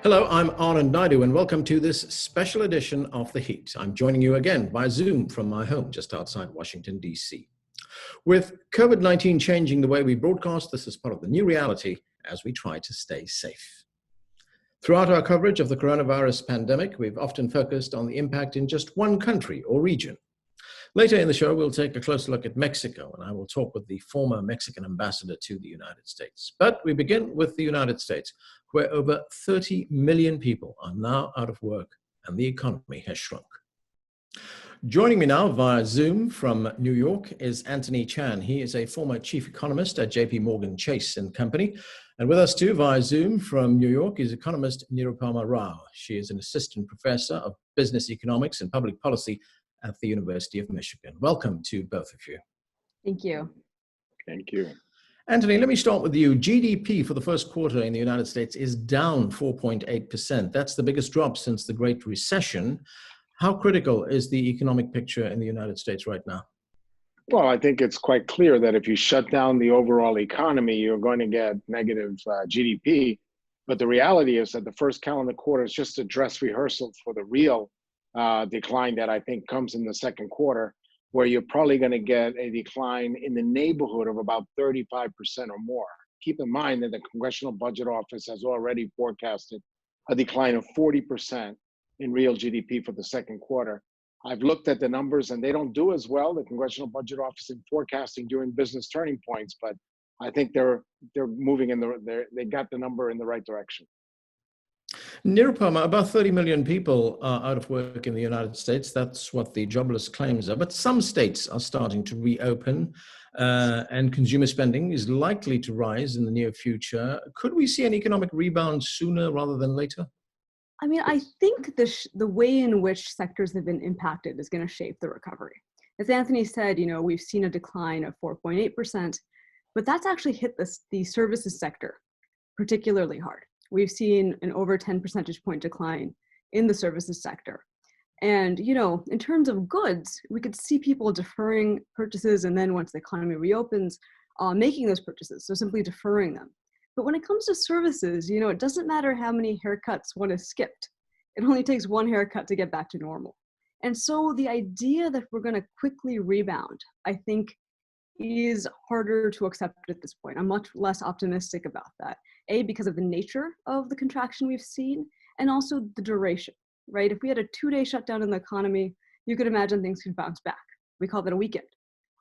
Hello, I'm Anand Naidu, and welcome to this special edition of The Heat. I'm joining you again by Zoom from my home just outside Washington, D.C. With COVID-19 changing the way we broadcast, this is part of the new reality as we try to stay safe. Throughout our coverage of the coronavirus pandemic, we've often focused on the impact in just one country or region. Later in the show, we'll take a closer look at Mexico, and I will talk with the former Mexican ambassador to the United States. But we begin with the United States, where over 30 million people are now out of work and the economy has shrunk. Joining me now via Zoom from New York is Anthony Chan. He is a former chief economist at JP Morgan Chase and Company. And with us too via Zoom from New York is economist Nirupama Rao. She is an assistant professor of business economics and public policy at the University of Michigan. Welcome to both of you. Thank you. Thank you. Anthony, let me start with you. GDP for the first quarter in the United States is down 4.8%. That's the biggest drop since the Great Recession. How critical is the economic picture in the United States right now? Well, I think it's quite clear that if you shut down the overall economy, you're going to get negative GDP. But the reality is that the first calendar quarter is just a dress rehearsal for the real decline that I think comes in the second quarter, where you're probably going to get a decline in the neighborhood of about 35% or more. Keep in mind that the Congressional Budget Office has already forecasted a decline of 40% in real GDP for the second quarter. I've looked at the numbers and they don't do as well, the Congressional Budget Office, in forecasting during business turning points, but I think they're moving they got the number in the right direction. Nirupama, about 30 million people are out of work in the United States. That's what the jobless claims are. But some states are starting to reopen and consumer spending is likely to rise in the near future. Could we see an economic rebound sooner rather than later? I mean, I think the way in which sectors have been impacted is going to shape the recovery. As Anthony said, we've seen a decline of 4.8%, but that's actually hit the services sector particularly hard. We've seen an over 10 percentage point decline in the services sector. And, in terms of goods, we could see people deferring purchases, and then once the economy reopens, making those purchases, so simply deferring them. But when it comes to services, it doesn't matter how many haircuts one has skipped. It only takes one haircut to get back to normal. And so the idea that we're going to quickly rebound, I think, is harder to accept at this point. I'm much less optimistic about that. A, because of the nature of the contraction we've seen, and also the duration, right? If we had a 2-day shutdown in the economy, you could imagine things could bounce back. We call that a weekend.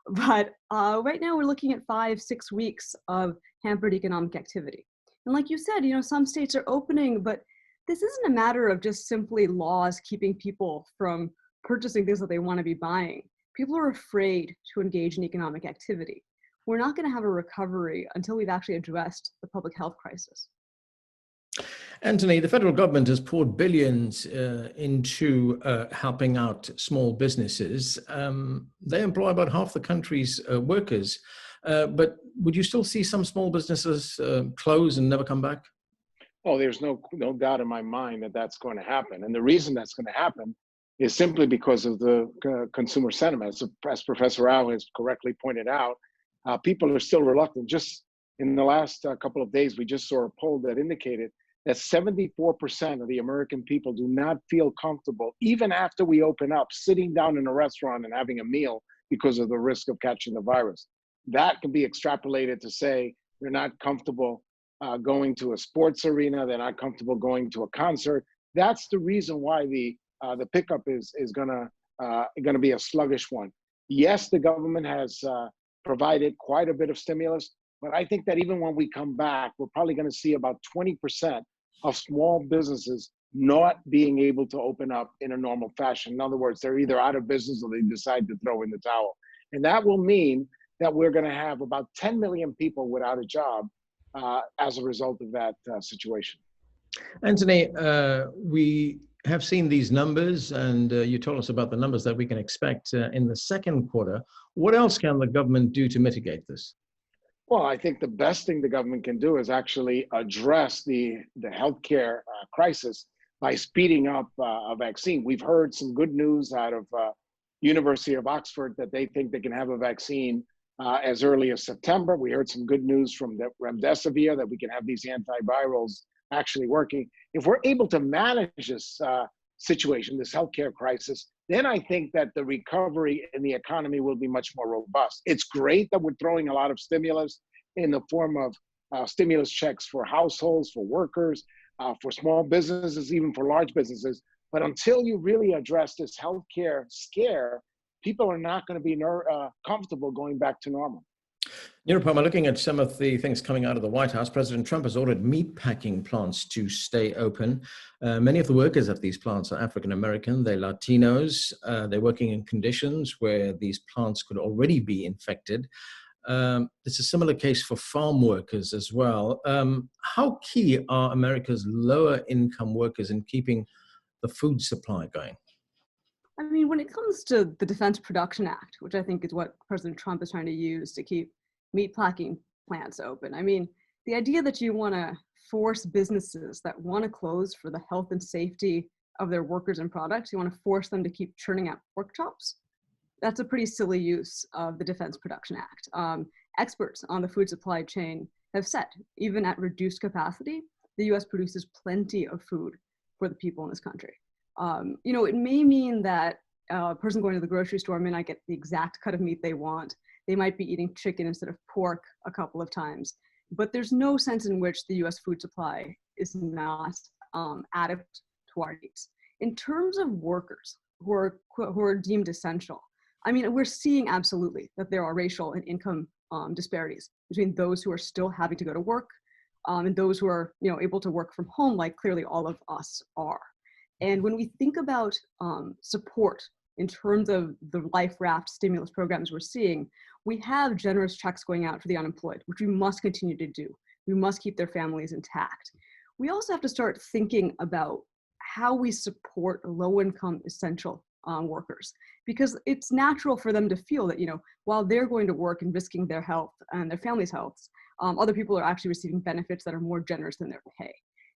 But right now we're looking at 5-6 weeks of hampered economic activity. And like you said, some states are opening, but this isn't a matter of just simply laws keeping people from purchasing things that they want to be buying. People are afraid to engage in economic activity. We're not going to have a recovery until we've actually addressed the public health crisis. Anthony, the federal government has poured billions into helping out small businesses. They employ about half the country's workers. But would you still see some small businesses close and never come back? Oh, there's no doubt in my mind that that's going to happen. And the reason that's going to happen is simply because of the consumer sentiment. As Professor Rao has correctly pointed out, people are still reluctant. Just in the last couple of days, we just saw a poll that indicated that 74% of the American people do not feel comfortable, even after we open up, sitting down in a restaurant and having a meal because of the risk of catching the virus. That can be extrapolated to say they're not comfortable going to a sports arena, they're not comfortable going to a concert. That's the reason why the pickup is gonna be a sluggish one. Yes, the government has provided quite a bit of stimulus, but I think that even when we come back, we're probably going to see about 20% of small businesses not being able to open up in a normal fashion. In other words, they're either out of business or they decide to throw in the towel. And that will mean that we're going to have about 10 million people without a job as a result of that situation. Anthony, we have seen these numbers, and you told us about the numbers that we can expect in the second quarter. What else can the government do to mitigate this? Well, I think the best thing the government can do is actually address the healthcare crisis by speeding up a vaccine. We've heard some good news out of University of Oxford that they think they can have a vaccine as early as September. We heard some good news from the remdesivir that we can have these antivirals actually working. If we're able to manage this situation, this healthcare crisis, then I think that the recovery in the economy will be much more robust. It's great that we're throwing a lot of stimulus in the form of stimulus checks for households, for workers, for small businesses, even for large businesses. But until you really address this healthcare scare, people are not going to be comfortable going back to normal. Nirupama, looking at some of the things coming out of the White House, President Trump has ordered meatpacking plants to stay open. Many of the workers at these plants are African American, they're Latinos, they're working in conditions where these plants could already be infected. It's a similar case for farm workers as well. How key are America's lower income workers in keeping the food supply going? I mean, when it comes to the Defense Production Act, which I think is what President Trump is trying to use to keep meatpacking plants open, I mean, the idea that you want to force businesses that want to close for the health and safety of their workers and products, you want to force them to keep churning out pork chops, that's a pretty silly use of the Defense Production Act. Experts on the food supply chain have said, even at reduced capacity, the US produces plenty of food for the people in this country. It may mean that a person going to the grocery store may not get the exact cut of meat they want. They might be eating chicken instead of pork a couple of times. But there's no sense in which the US food supply is not adequate to our needs. In terms of workers who are deemed essential, I mean, we're seeing absolutely that there are racial and income disparities between those who are still having to go to work and those who are able to work from home, like clearly all of us are. And when we think about support in terms of the life raft stimulus programs we're seeing, we have generous checks going out for the unemployed, which we must continue to do. We must keep their families intact. We also have to start thinking about how we support low-income essential workers, because it's natural for them to feel that, while they're going to work and risking their health and their family's health, other people are actually receiving benefits that are more generous than their pay.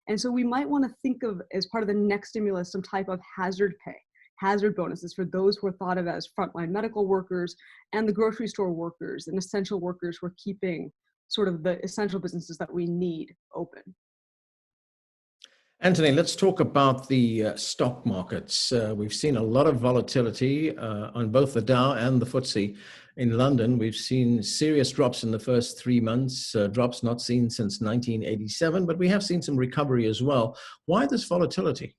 And so we might want to think of, as part of the next stimulus, some type of hazard pay, hazard bonuses for those who are thought of as frontline medical workers and the grocery store workers and essential workers who are keeping sort of the essential businesses that we need open. Anthony, let's talk about the stock markets. We've seen a lot of volatility on both the Dow and the FTSE. In London, we've seen serious drops in the first 3 months, drops not seen since 1987, but we have seen some recovery as well. Why this volatility?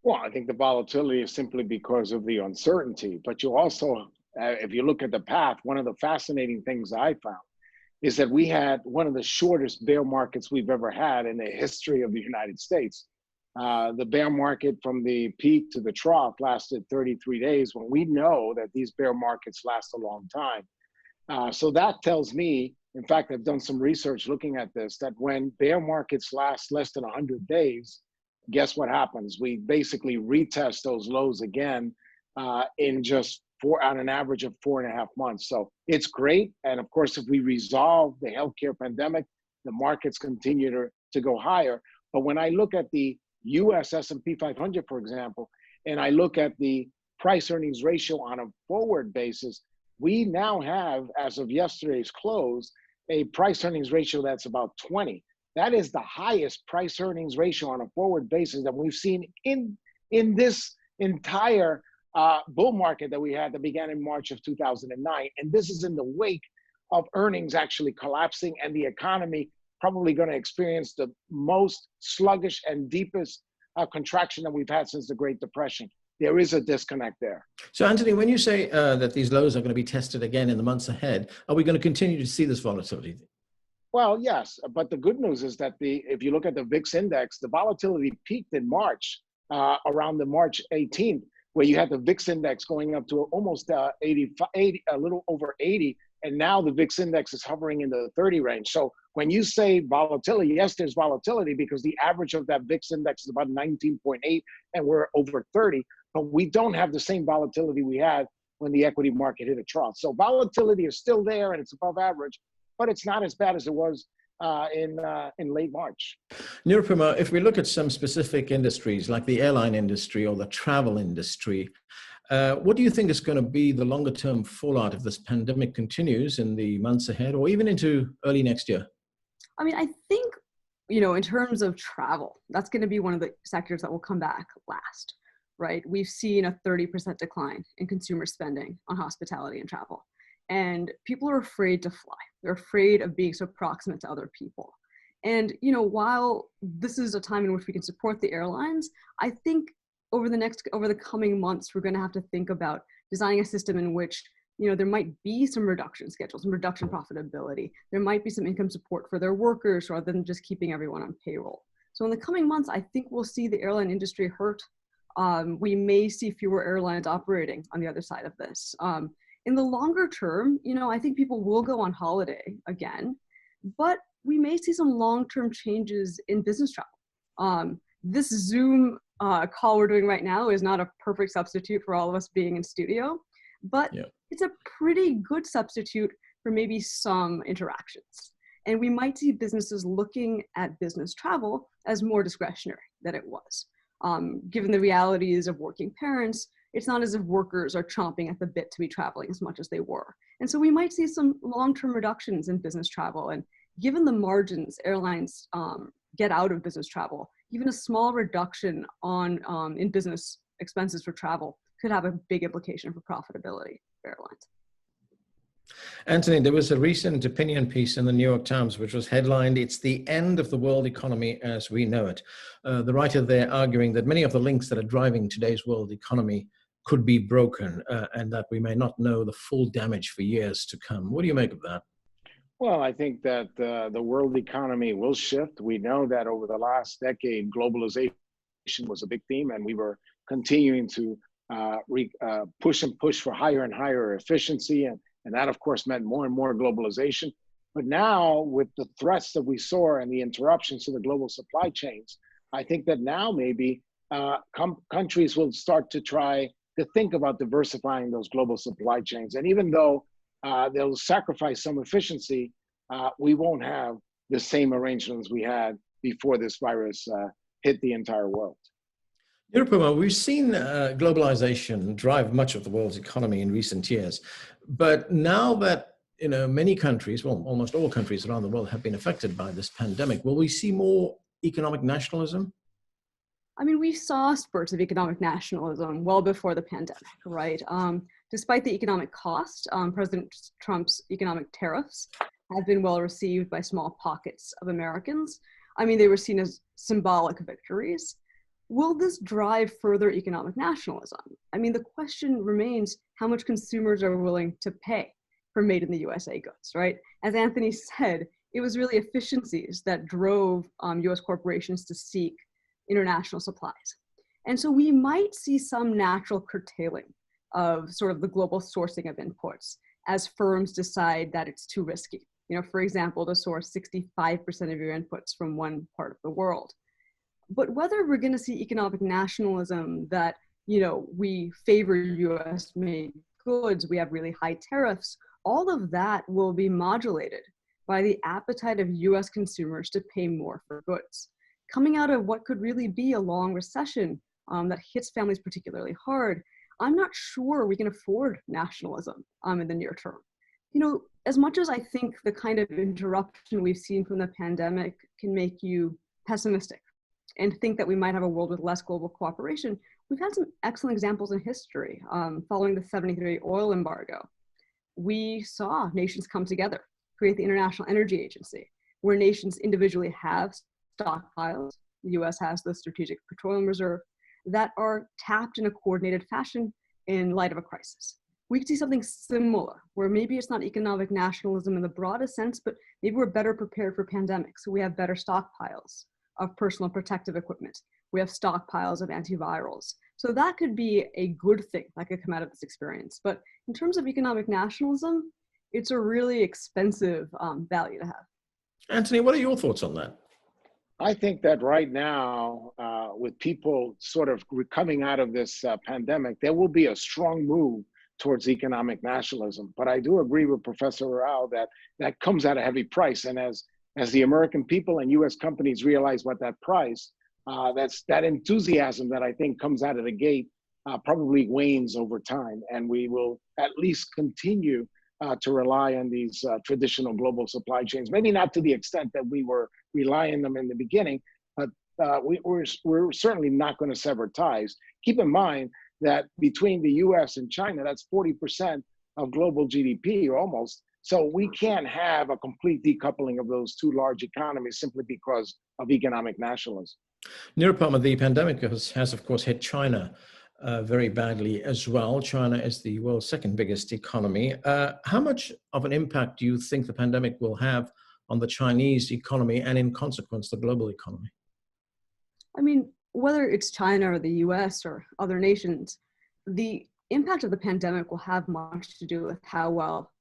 Well, I think the volatility is simply because of the uncertainty. But you also, if you look at the path, one of the fascinating things I found is that we had one of the shortest bear markets we've ever had in the history of the United States. The bear market from the peak to the trough lasted 33 days, when we know that these bear markets last a long time. So that tells me, in fact, I've done some research looking at this, that when bear markets last less than 100 days, guess what happens? We basically retest those lows again in just on an average of 4.5 months. So it's great. And of course, if we resolve the healthcare pandemic, the markets continue to go higher. But when I look at the US S&P 500, for example, and I look at the price earnings ratio on a forward basis, we now have, as of yesterday's close, a price earnings ratio that's about 20. That is the highest price earnings ratio on a forward basis that we've seen in this entire bull market that we had that began in March of 2009. And this is in the wake of earnings actually collapsing and the economy probably going to experience the most sluggish and deepest contraction that we've had since the Great Depression. There is a disconnect there. So, Anthony, when you say that these lows are going to be tested again in the months ahead, are we going to continue to see this volatility? Well, yes, but the good news is that if you look at the VIX index, the volatility peaked in March, around the March 18th, where you had the VIX index going up to almost 80, a little over 80, and now the VIX index is hovering in the 30 range. So when you say volatility, yes, there's volatility because the average of that VIX index is about 19.8, and we're over 30, but we don't have the same volatility we had when the equity market hit a trough. So volatility is still there and it's above average, but it's not as bad as it was in late March. Nirupama, if we look at some specific industries like the airline industry or the travel industry, what do you think is going to be the longer term fallout if this pandemic continues in the months ahead or even into early next year? I mean, I think, in terms of travel, that's going to be one of the sectors that will come back last, right? We've seen a 30% decline in consumer spending on hospitality and travel. And people are afraid to fly. They're afraid of being so proximate to other people. And, while this is a time in which we can support the airlines, I think over the coming months, we're going to have to think about designing a system in which, there might be some reduction schedules, some reduction profitability. There might be some income support for their workers rather than just keeping everyone on payroll. So in the coming months, I think we'll see the airline industry hurt. We may see fewer airlines operating on the other side of this. In the longer term, I think people will go on holiday again, but we may see some long-term changes in business travel. This Zoom call we're doing right now is not a perfect substitute for all of us being in studio, but it's a pretty good substitute for maybe some interactions. And we might see businesses looking at business travel as more discretionary than it was. Given the realities of working parents, it's not as if workers are chomping at the bit to be traveling as much as they were. And so we might see some long-term reductions in business travel. And given the margins airlines get out of business travel, even a small reduction in business expenses for travel could have a big implication for profitability for airlines. Anthony, there was a recent opinion piece in the New York Times which was headlined, "It's the end of the world economy as we know it." The writer there arguing that many of the links that are driving today's world economy could be broken and that we may not know the full damage for years to come. What do you make of that? Well, I think that the world economy will shift. We know that over the last decade, globalization was a big theme, and we were continuing to push for higher and higher efficiency. And that, of course, meant more and more globalization. But now, with the threats that we saw and the interruptions to the global supply chains, I think that now maybe countries will start to try to think about diversifying those global supply chains. And even though they'll sacrifice some efficiency, we won't have the same arrangements we had before this virus hit the entire world. Nirupama, we've seen globalization drive much of the world's economy in recent years. But now that many countries, well, almost all countries around the world have been affected by this pandemic, will we see more economic nationalism? I mean, we saw spurts of economic nationalism well before the pandemic, right? Despite the economic cost, President Trump's economic tariffs have been well received by small pockets of Americans. I mean, they were seen as symbolic victories. Will this drive further economic nationalism? I mean, the question remains how much consumers are willing to pay for made in the USA goods, right? As Anthony said, it was really efficiencies that drove US corporations to seek international supplies. And so we might see some natural curtailing of sort of the global sourcing of inputs as firms decide that it's too risky. For example, to source 65% of your inputs from one part of the world. But whether we're going to see economic nationalism that, we favor US made goods, we have really high tariffs, all of that will be modulated by the appetite of US consumers to pay more for goods. Coming out of what could really be a long recession that hits families particularly hard, I'm not sure we can afford nationalism in the near term. As much as I think the kind of interruption we've seen from the pandemic can make you pessimistic and think that we might have a world with less global cooperation, we've had some excellent examples in history. Following the 73 oil embargo, we saw nations come together, create the International Energy Agency, where nations individually have stockpiles. The US has the Strategic Petroleum Reserve that are tapped in a coordinated fashion in light of a crisis. We could see something similar, where maybe it's not economic nationalism in the broadest sense, but maybe we're better prepared for pandemics. So we have better stockpiles of personal protective equipment. We have stockpiles of antivirals. So that could be a good thing that could come out of this experience. But in terms of economic nationalism, it's a really expensive value to have. Anthony, what are your thoughts on that? I think that right now, with people sort of coming out of this pandemic, there will be a strong move towards economic nationalism. But I do agree with Professor Rao that comes at a heavy price. And as the American people and US companies realize what that price, that enthusiasm that I think comes out of the gate probably wanes over time. And we will at least continue to rely on these traditional global supply chains. Maybe not to the extent that we were relying on them in the beginning, but we're certainly not going to sever ties. Keep in mind that between the US and China, that's 40% of global GDP, or almost. So we can't have a complete decoupling of those two large economies simply because of economic nationalism. Nirupama, the pandemic has of course hit China very badly as well. China is the world's second biggest economy. How much of an impact do you think the pandemic will have on the Chinese economy and in consequence the global economy? I mean, whether it's China or the US or other nations, the impact of the pandemic will have much to do with how well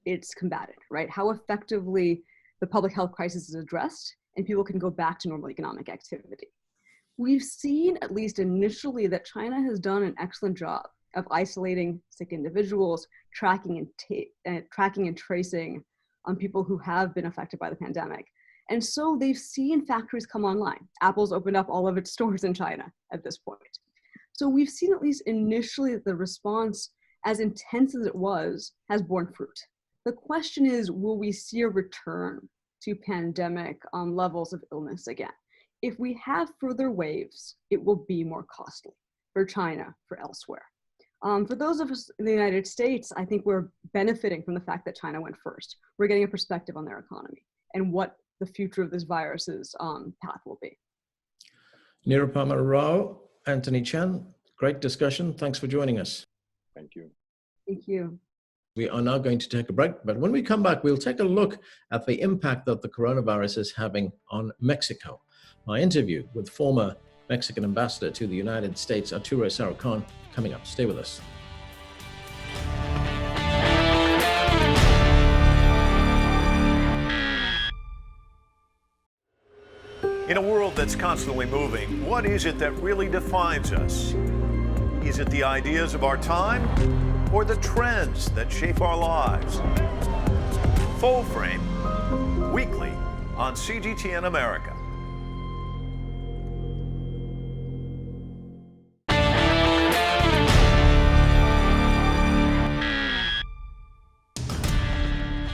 it's combated, right? How effectively the public health crisis is addressed and people can go back to normal economic activity. We've seen, at least initially, that China has done an excellent job of isolating sick individuals, tracking and tracing on people who have been affected by the pandemic. And so they've seen factories come online. Apple's opened up all of its stores in China at this point. So we've seen, at least initially, that the response, as intense as it was, has borne fruit. The question is, will we see a return to pandemic levels of illness again? If we have further waves, it will be more costly for China, for elsewhere. For those of us in the United States, I think we're benefiting from the fact that China went first. We're getting a perspective on their economy and what the future of this virus's path will be. Nirupama Rao, Anthony Chen, great discussion. Thanks for joining us. Thank you. Thank you. We are now going to take a break, but when we come back, we'll take a look at the impact that the coronavirus is having on Mexico. My interview with former Mexican ambassador to the United States, Arturo Sarracan, coming up. Stay with us. In a world that's constantly moving, what is it that really defines us? Is it the ideas of our time or the trends that shape our lives? Full Frame, weekly on CGTN America.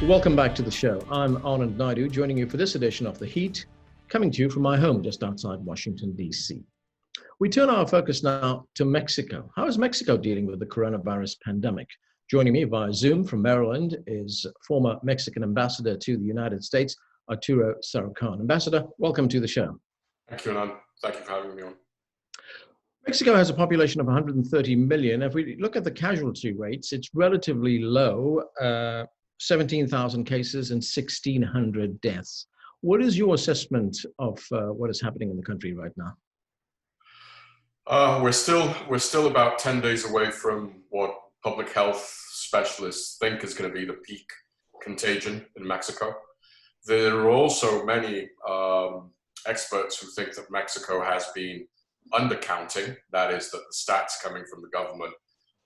Welcome back to the show. I'm Anand Naidu, joining you for this edition of The Heat, coming to you from my home just outside Washington, D.C. We turn our focus now to Mexico. How is Mexico dealing with the coronavirus pandemic? Joining me via Zoom from Maryland is former Mexican ambassador to the United States, Arturo Sarracan. Ambassador, welcome to the show. Thank you, Anand. Thank you for having me on. Mexico has a population of 130 million. If we look at the casualty rates, it's relatively low, 17,000 cases and 1,600 deaths. What is your assessment of what is happening in the country right now? We're still about 10 days away from what public health specialists think is going to be the peak contagion in Mexico. There are also many experts who think that Mexico has been undercounting. That is, that the stats coming from the government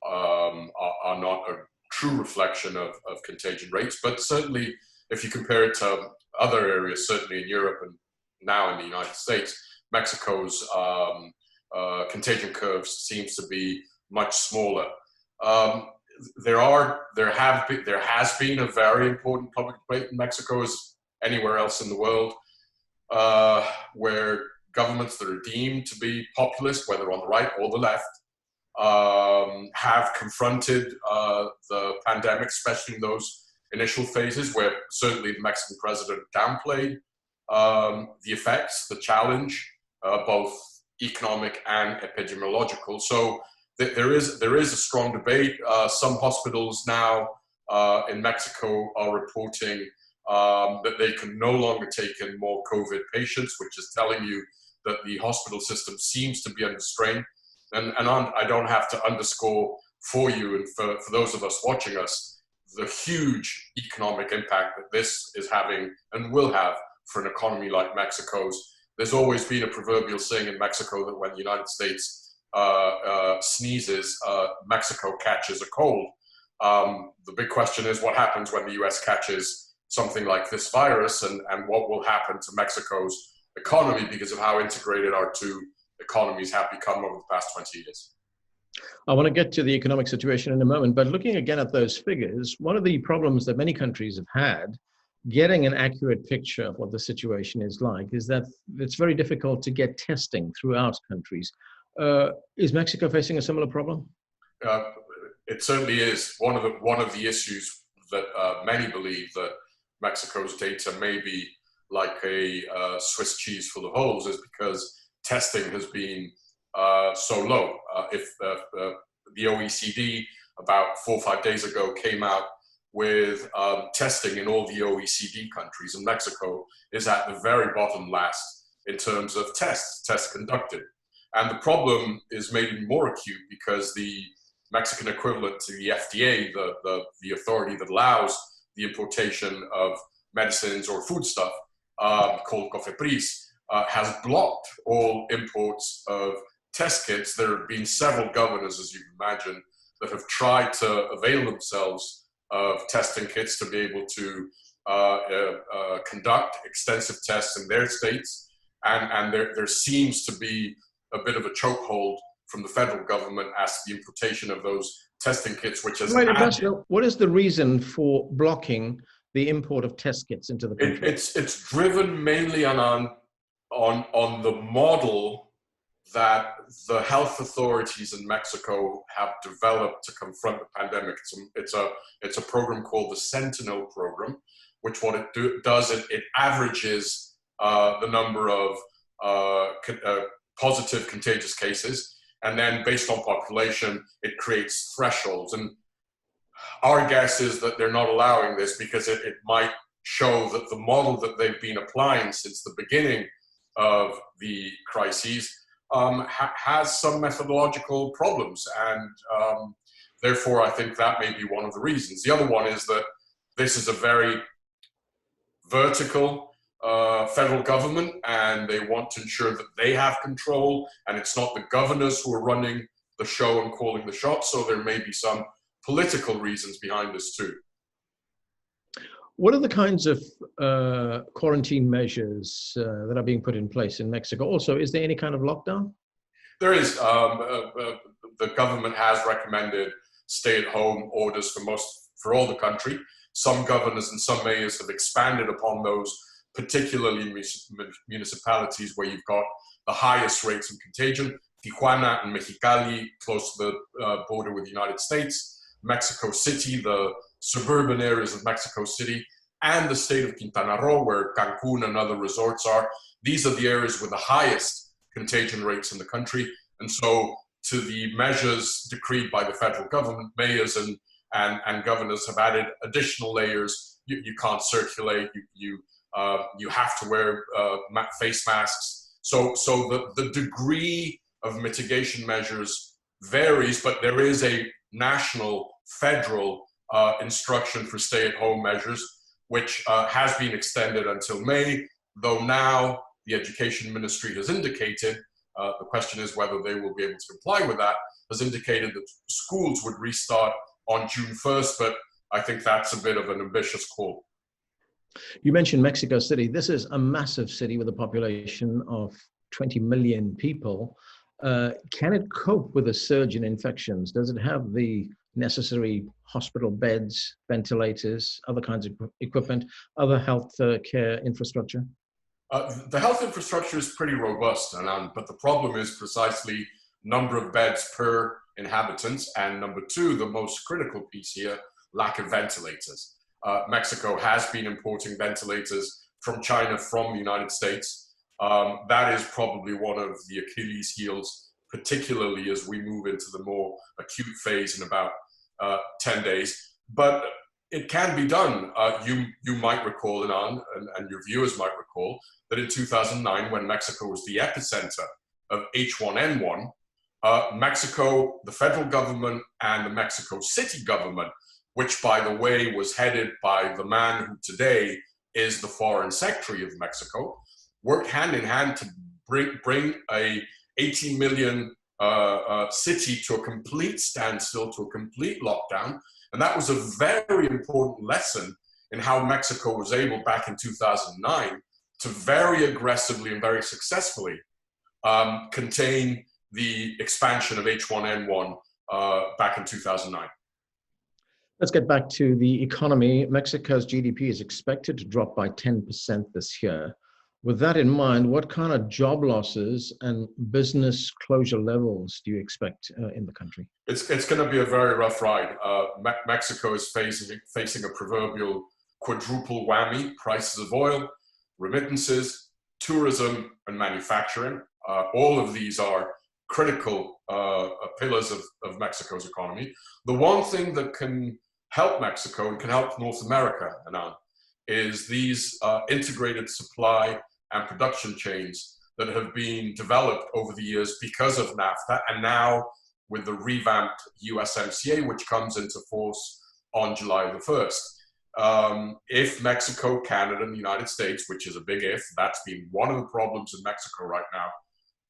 are not a true reflection of contagion rates. But certainly, if you compare it to other areas, certainly in Europe and now in the United States, Mexico's contagion curves seems to be much smaller. There has been a very important public debate in Mexico, as anywhere else in the world, where governments that are deemed to be populist, whether on the right or the left, have confronted the pandemic, especially in those initial phases, where certainly the Mexican president downplayed the effects, the challenge, both economic and epidemiological. So there is a strong debate. Some hospitals now in Mexico are reporting that they can no longer take in more COVID patients, which is telling you that the hospital system seems to be under strain. And I don't have to underscore for you and for those of us watching us, the huge economic impact that this is having and will have for an economy like Mexico's. There's always been a proverbial saying in Mexico that when the United States sneezes, Mexico catches a cold. The big question is what happens when the US catches something like this virus, and what will happen to Mexico's economy because of how integrated our two economies have become over the past 20 years. I want to get to the economic situation in a moment, but looking again at those figures, one of the problems that many countries have had getting an accurate picture of what the situation is like is that it's very difficult to get testing throughout countries. Is Mexico facing a similar problem? It certainly is. One of the issues that many believe that Mexico's data may be like a Swiss cheese full of holes is because testing has been so low. If the OECD about 4 or 5 days ago came out with testing in all the OECD countries, and Mexico is at the very bottom last in terms of tests conducted. And the problem is made even more acute because the Mexican equivalent to the FDA, the authority that allows the importation of medicines or foodstuff, called COFEPRIS, has blocked all imports of test kits. There have been several governors, as you can imagine, that have tried to avail themselves of testing kits to be able to conduct extensive tests in their states. And there seems to be a bit of a chokehold from the federal government as to the importation of those testing kits, which has what is the reason for blocking the import of test kits into the country? It's driven mainly on the model that the health authorities in Mexico have developed to confront the pandemic. It's a program called the Sentinel program, which what it does, it averages the number of positive contagious cases, and then based on population, it creates thresholds. And our guess is that they're not allowing this because it might show that the model that they've been applying since the beginning of the crises has some methodological problems, and therefore I think that may be one of the reasons. The other one is that this is a very vertical federal government, and they want to ensure that they have control, and it's not the governors who are running the show and calling the shots, so there may be some political reasons behind this too. What are the kinds of quarantine measures that are being put in place in Mexico? Also, is there any kind of lockdown? There is. The government has recommended stay-at-home orders for all the country. Some governors and some mayors have expanded upon those, particularly municipalities where you've got the highest rates of contagion. Tijuana and Mexicali, close to the border with the United States. Mexico City, the suburban areas of Mexico City, and the state of Quintana Roo, where Cancun and other resorts are. These are the areas with the highest contagion rates in the country. And so to the measures decreed by the federal government, mayors and governors have added additional layers. You can't circulate, you have to wear face masks. So the degree of mitigation measures varies, but there is a national, federal instruction for stay-at-home measures, which has been extended until May, though now the Education Ministry has indicated, the question is whether they will be able to comply with that, has indicated that schools would restart on June 1st, but I think that's a bit of an ambitious call. You mentioned Mexico City. This is a massive city with a population of 20 million people. Can it cope with a surge in infections? Does it have the necessary hospital beds, ventilators, other kinds of equipment, other health care infrastructure? The health infrastructure is pretty robust, but the problem is precisely number of beds per inhabitant, and number two, the most critical piece here, lack of ventilators. Mexico has been importing ventilators from China, from the United States. That is probably one of the Achilles heels, particularly as we move into the more acute phase in about 10 days. But it can be done. You might recall, and your viewers might recall, that in 2009, when Mexico was the epicenter of H1N1, Mexico, the federal government, and the Mexico City government, which, by the way, was headed by the man who today is the foreign secretary of Mexico, worked hand in hand to bring a 18 million city to a complete standstill, to a complete lockdown. And that was a very important lesson in how Mexico was able, back in 2009, to very aggressively and very successfully contain the expansion of H1N1 back in 2009. Let's get back to the economy. Mexico's GDP is expected to drop by 10% this year. With that in mind, what kind of job losses and business closure levels do you expect in the country? It's going to be a very rough ride. Mexico is facing a proverbial quadruple whammy: prices of oil, remittances, tourism, and manufacturing. All of these are critical pillars of Mexico's economy. The one thing that can help Mexico and can help North America, Anand, is these integrated supply and production chains that have been developed over the years because of NAFTA, and now with the revamped USMCA, which comes into force on July the 1st. If Mexico, Canada, and the United States, which is a big if, that's been one of the problems in Mexico right now,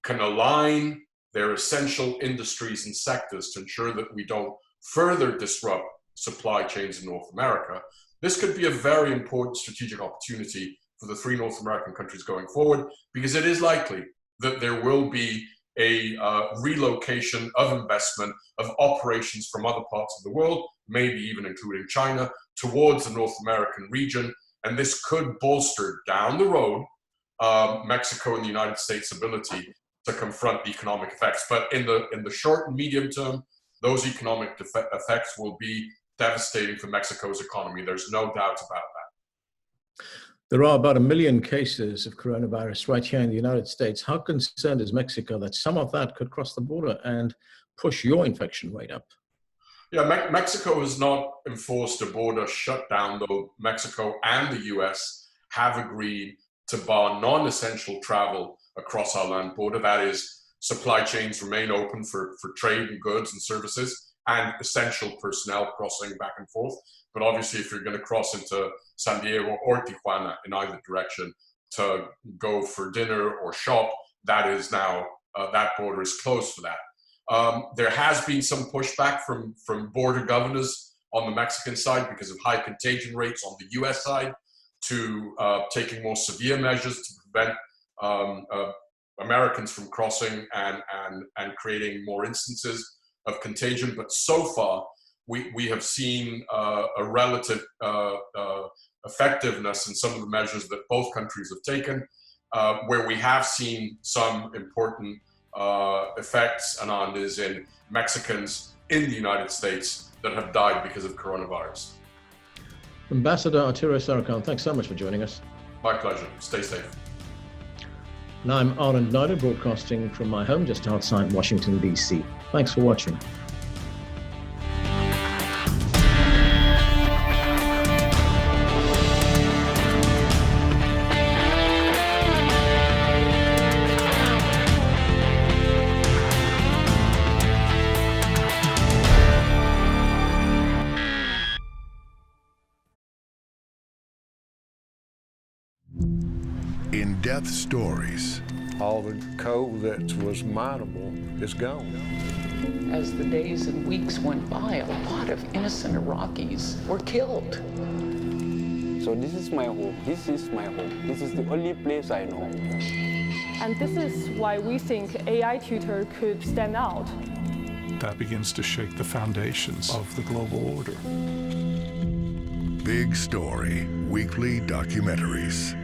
can align their essential industries and sectors to ensure that we don't further disrupt supply chains in North America, this could be a very important strategic opportunity for the three North American countries going forward, because it is likely that there will be a relocation of investment, of operations from other parts of the world, maybe even including China, towards the North American region. And this could bolster down the road Mexico and the United States' ability to confront the economic effects. But in the short and medium term, those economic effects will be devastating for Mexico's economy. There's no doubt about that. There are about 1 million cases of coronavirus right here in the United States. How concerned is Mexico that some of that could cross the border and push your infection rate up? Yeah, Mexico has not enforced a border shutdown, though Mexico and the US have agreed to bar non-essential travel across our land border. That is, supply chains remain open for trade and goods and services, and essential personnel crossing back and forth. But obviously, if you're going to cross into San Diego or Tijuana in either direction to go for dinner or shop, that is now, that border is closed for that. There has been some pushback from border governors on the Mexican side because of high contagion rates on the US side, to taking more severe measures to prevent Americans from crossing and creating more instances of contagion. But so far, we have seen a relative effectiveness in some of the measures that both countries have taken. Where we have seen some important effects, Anand, is in Mexicans in the United States that have died because of coronavirus. Ambassador Arturo Sarakan, thanks so much for joining us. My pleasure. Stay safe. And I'm Arnold Nader, broadcasting from my home just outside Washington, D.C. Thanks for watching. In-depth stories. All the coal that was mineable is gone. As the days and weeks went by, a lot of innocent Iraqis were killed. So this is my home. This is my home. This is the only place I know. And this is why we think AI tutor could stand out. That begins to shake the foundations of the global order. Big Story, weekly documentaries.